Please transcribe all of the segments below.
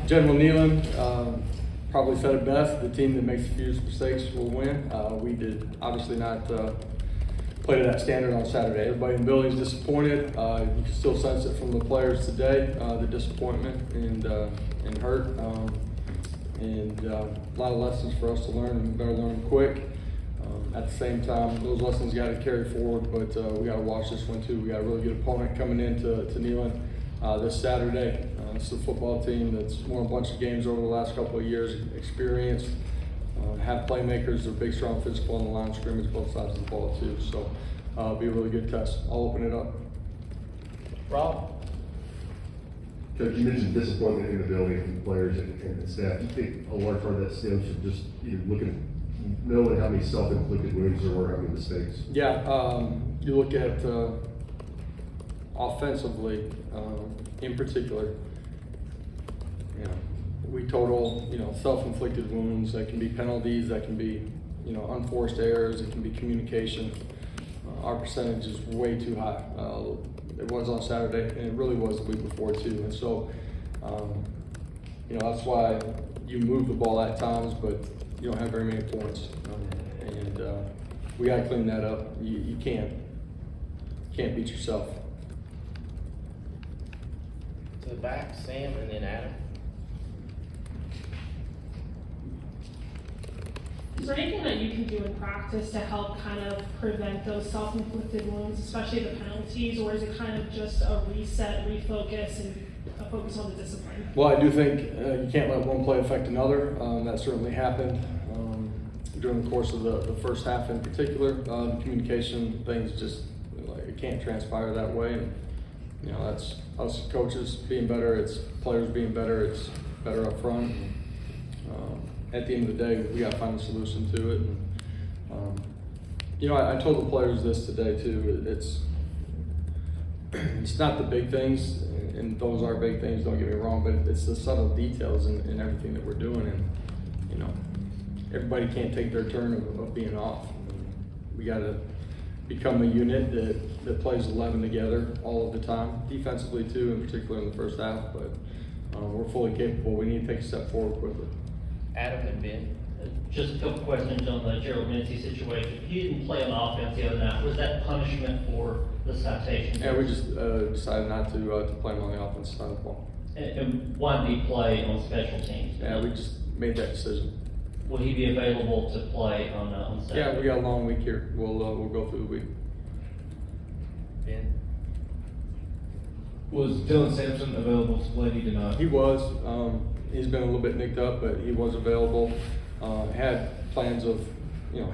General Nealon probably said it best: the team that makes the fewest mistakes will win. We did obviously not play to that standard on Saturday. Everybody in the building is disappointed. You can still sense it from the players today, the disappointment and hurt. A lot of lessons for us to learn, and we better learn them quick. At the same time, those lessons got to carry forward, but we got to watch this one too. We got a really good opponent coming into Neyland this Saturday. It's a football team that's won a bunch of games over the last couple of years, experienced, have playmakers. They're big, strong, physical on the line of scrimmage, both sides of the ball too. So it'll be a really good test. I'll open it up. Rob? Coach, you mentioned disappointment in the building from players and the staff. Do you think a large part of that stems from just knowing how many self-inflicted wounds there were, how many mistakes? Yeah, you look at offensively, in particular, we total, self-inflicted wounds. That can be penalties, that can be, unforced errors, it can be communication. Our percentage is way too high. It was on Saturday, and it really was the week before too. And so, that's why you move the ball at times, but you don't have very many points. We got to clean that up. You can't beat yourself. To the back, Sam, and then Adam. Is there anything that you can do in practice to help kind of prevent those self-inflicted wounds, especially the penalties, or is it kind of just a reset, refocus, and a focus on the discipline? Well, I do think you can't let one play affect another. That certainly happened during the course of the first half in particular. The communication things just, it can't transpire that way. And, that's us coaches being better, it's players being better, it's better up front. At the end of the day, we got to find a solution to it. And, I told the players this today too. It's not the big things, and those are big things, don't get me wrong, but it's the subtle details in everything that we're doing. And, everybody can't take their turn of being off. We got to become a unit that plays 11 together all of the time, defensively too, in particular in the first half, but we're fully capable. We need to take a step forward quickly. Adam and Ben. Just a couple questions on the Gerald Mincy situation. He didn't play on offense the other night. Was that punishment for the citation? Yeah, we just decided not to play him on the offensive side of the ball. And why did he play on special teams? Yeah, we just made that decision. Will he be available to play on Saturday? Yeah, we got a long week here. We'll go through the week. Ben. Was Dylan Sampson available to play? He did not. He was. He's been a little bit nicked up, but he was available. Had plans of,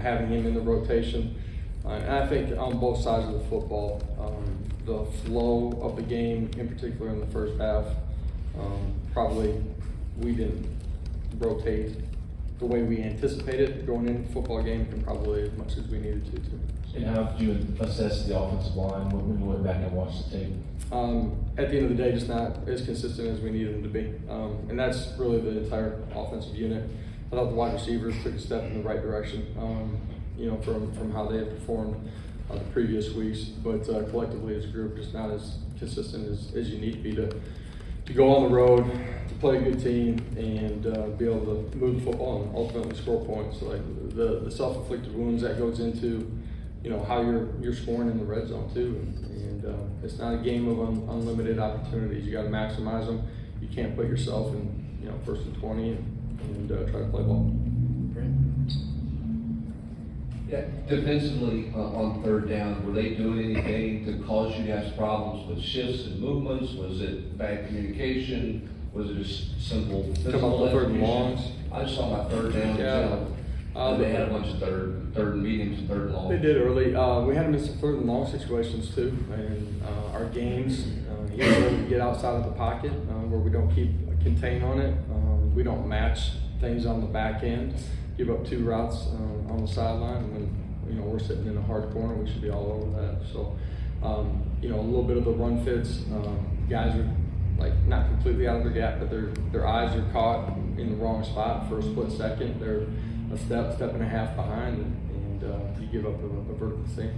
having him in the rotation. And I think on both sides of the football, the flow of the game, in particular in the first half, probably we didn't rotate the way we anticipated going into the football game, and probably as much as we needed to. And how did you assess the offensive line when you went back and watched the tape? At the end of the day, just not as consistent as we needed them to be. And that's really the entire offensive unit. I thought the wide receivers took a step in the right direction, from how they had performed the previous weeks. But collectively as a group, just not as consistent as you need to be to go on the road, to play a good team, and be able to move the football and ultimately score points. Like the self-inflicted wounds that goes into, how you're scoring in the red zone too. And it's not a game of unlimited opportunities. You got to maximize them. You can't put yourself in, first and 20 and try to play ball. Yeah, defensively on third down, were they doing anything to cause you guys problems with shifts and movements? Was it bad communication? Was it just simple physical third and longs? I just saw my third down. Yeah. They had a bunch of third and mediums and third and longs. They did early. We had them in some third and long situations too. And our games, he was able to get outside of the pocket where we don't keep a contain on it. We don't match things on the back end. Give up 2 routes on the sideline, and when we're sitting in a hard corner, we should be all over that. So a little bit of the run fits. Guys are not completely out of their gap, but their eyes are caught in the wrong spot for a split second. They're a step and a half behind, and you give up a vertical seam.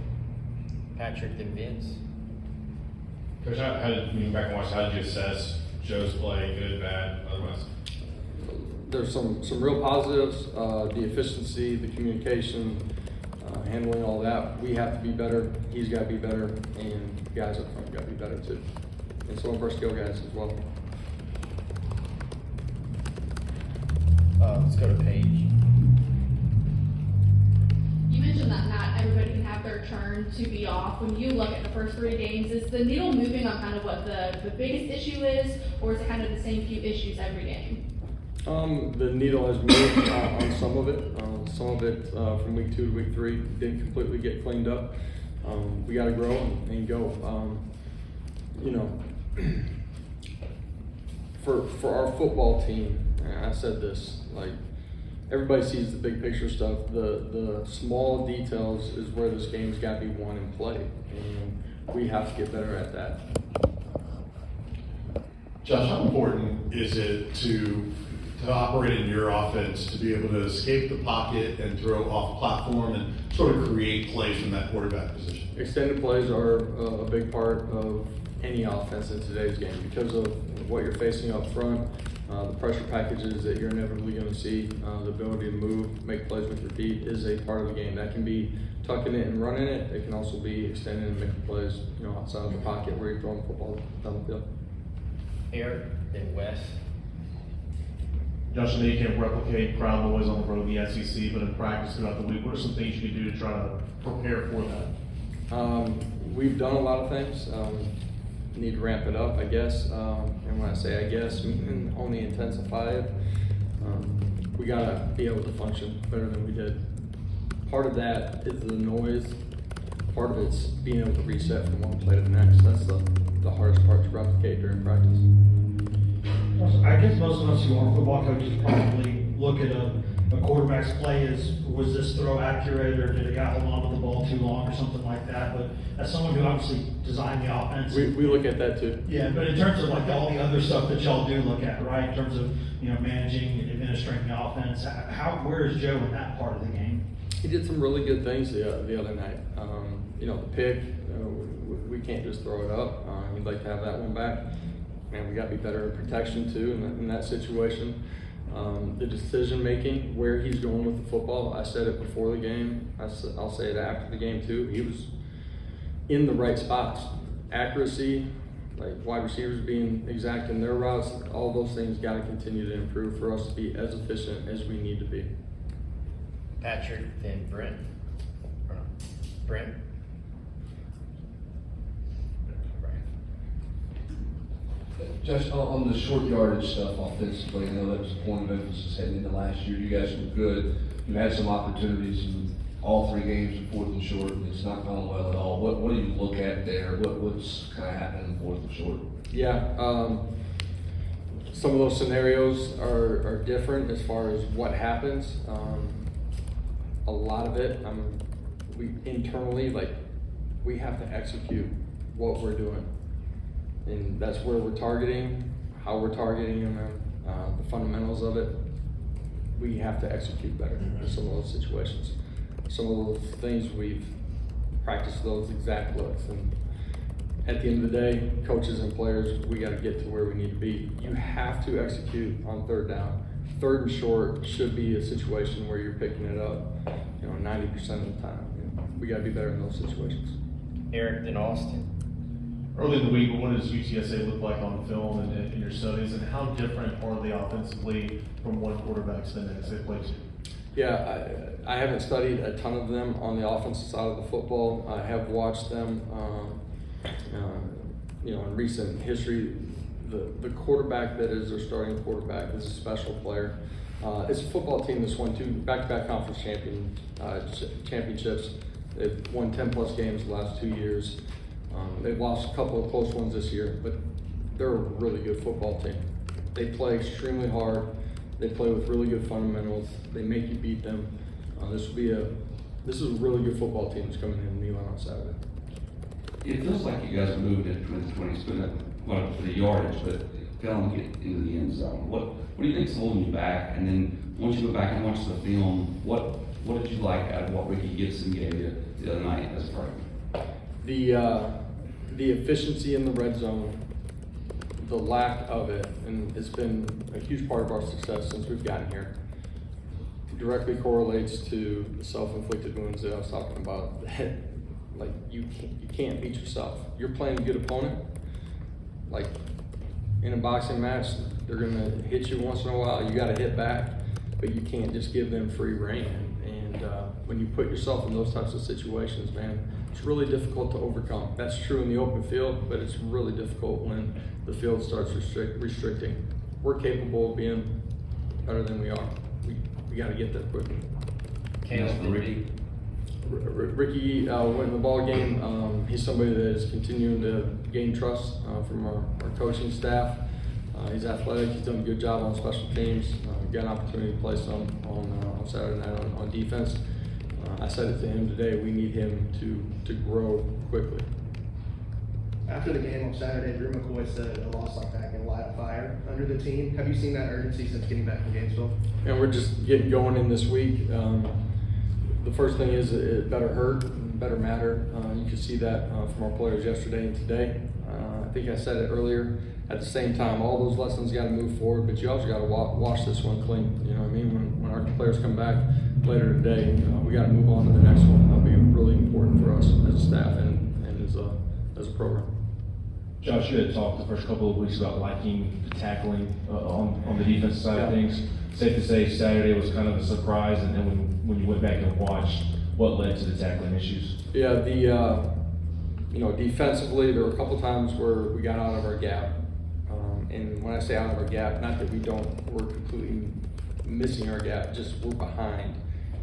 Patrick and Vince. Coach, how did you back and watch? How did you assess Joe's play, good, bad, otherwise? There's some real positives, the efficiency, the communication, handling all that. We have to be better, he's gotta be better, and the guys up front gotta be better too. And some of our skill guys as well. Let's go to Paige. You mentioned that not everybody can have their turn to be off. When you look at the first 3 games, is the needle moving on kind of what the biggest issue is, or is it kind of the same few issues every game? The needle has moved on some of it. Some of it from week 2 to week 3 didn't completely get cleaned up. We got to grow and go. You know, for our football team, and I said this, like, everybody sees the big picture stuff. The small details is where this game's got to be won and played, and we have to get better at that. Josh, how important is it to operate in your offense to be able to escape the pocket and throw off platform and sort of create plays from that quarterback position? Extended plays are a big part of any offense in today's game because of what you're facing up front, the pressure packages that you're inevitably going to see, the ability to move, make plays with your feet is a part of the game. That can be tucking it and running it. It can also be extending and making plays, you know, outside of the pocket where you're throwing the football down the field. Eric, then Wes. Josh, I know you can't replicate crowd noise on the road in the SEC, but in practice throughout the week, what are some things you can do to try to prepare for that? We've done a lot of things. Need to ramp it up, I guess. And when I say I guess, meaning only intensify it. We gotta be able to function better than we did. Part of that is the noise. Part of it's being able to reset from one play to the next. That's the hardest part to replicate during practice. I guess most of us who aren't football coaches probably look at a quarterback's play as, was this throw accurate, or did a guy hold on to the ball too long or something like that? But as someone who obviously designed the offense. We look at that too. Yeah, but in terms of like all the other stuff that y'all do look at, right? In terms of, you know, managing and administering the offense, where is Joe in that part of the game? He did some really good things the other night. You know, the pick, we can't just throw it up. He'd like to have that one back. And we got to be better in protection too in that situation. The decision making, where he's going with the football, I said it before the game, I'll say it after the game too. He was in the right spots. Accuracy, like wide receivers being exact in their routes, all those things got to continue to improve for us to be as efficient as we need to be. Patrick, then Brent. Brent. Just on the short yardage stuff offensively, I know that was a point of emphasis heading into last year. You guys were good. You had some opportunities in all 3 games of 4th and short, and it's not gone well at all. What do you look at there? What's kind of happening in 4th and short? Yeah, some of those scenarios are different as far as what happens. A lot of it, we internally, we have to execute what we're doing. And that's where we're targeting, how we're targeting them, the fundamentals of it. We have to execute better in some of those situations. Some of those things we've practiced those exact looks. And at the end of the day, coaches and players, we got to get to where we need to be. You have to execute on 3rd down. 3rd and short should be a situation where you're picking it up, 90% of the time. We got to be better in those situations. Eric, then Austin. Early in the week, what does UTSA look like on the film and in your studies, and how different are they offensively from one quarterback to the next they play to? Yeah, I haven't studied a ton of them on the offensive side of the football. I have watched them, in recent history. The quarterback that is their starting quarterback is a special player. It's a football team that's won 2 back-to-back conference championships. They've won 10+ games the last 2 years. They've lost a couple of close ones this year, but they're a really good football team. They play extremely hard. They play with really good fundamentals. They make you beat them. This is a really good football team that's coming in Milan on Saturday. It feels like you guys have moved into 2020, put up for the yardage, but failing to get into the end zone. What do you think's holding you back? And then once you go back and watch the film, what did you like out of what Ricky Gibson gave you the other night as a freshman? The efficiency in the red zone, the lack of it, and it's been a huge part of our success since we've gotten here, directly correlates to the self-inflicted wounds that I was talking about. Like, you can't beat yourself. You're playing a good opponent. Like, in a boxing match, they're gonna hit you once in a while. You gotta hit back, but you can't just give them free rein. And when you put yourself in those types of situations, man, it's really difficult to overcome. That's true in the open field, but it's really difficult when the field starts restricting. We're capable of being better than we are. We gotta get there quickly. Caleb, for Ricky. Ricky went in the ball game. He's somebody that is continuing to gain trust from our coaching staff. He's athletic. He's done a good job on special teams. Got an opportunity to play some on Saturday night on defense. I said it to him today. We need him to grow quickly. After the game on Saturday, Drew McCoy said a loss like that can light a fire under the team. Have you seen that urgency since getting back from Gainesville? And we're just getting going in this week. The first thing is it better hurt, better matter. You can see that from our players yesterday and today. I think I said it earlier. At the same time, all those lessons got to move forward, but you also got to wash this one clean. You know what I mean? When our players come back later today, we got to move on to the next one. That'll be really important for us as a staff and as a program. Josh, you had talked the first couple of weeks about liking the tackling on the defensive side of things. Safe to say Saturday was kind of a surprise, and then when you went back and watched, what led to the tackling issues? Yeah, defensively, there were a couple times where we got out of our gap. And when I say out of our gap, not that we're completely missing our gap, just we're behind.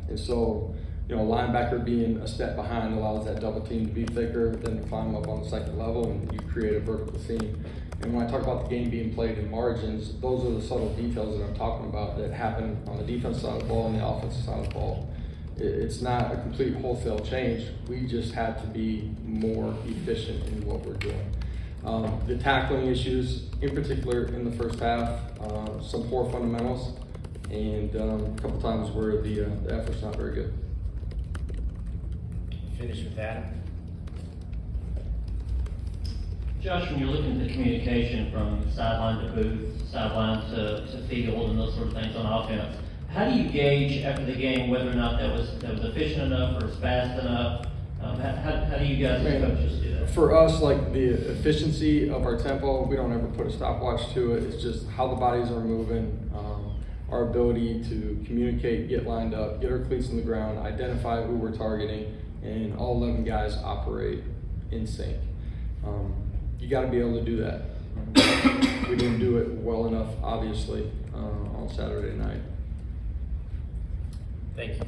And so, a linebacker being a step behind allows that double team to be thicker, then to climb up on the second level, and you create a vertical seam. And when I talk about the game being played in margins, those are the subtle details that I'm talking about that happen on the defense side of the ball and the offensive side of the ball. It's not a complete wholesale change. We just have to be more efficient in what we're doing. The tackling issues, in particular in the first half, some poor fundamentals, and a couple times where the effort's not very good. finish with Adam. Josh, when you're looking at the communication from sideline to booth, sideline to field and those sort of things on offense, how do you gauge after the game whether or not that was efficient enough or was fast enough? How do you guys as coaches do that? For us, like the efficiency of our tempo, we don't ever put a stopwatch to it. It's just how the bodies are moving, our ability to communicate, get lined up, get our cleats in the ground, identify who we're targeting, and all 11 guys operate in sync. You got to be able to do that. We didn't do it well enough, obviously, on Saturday night. Thank you.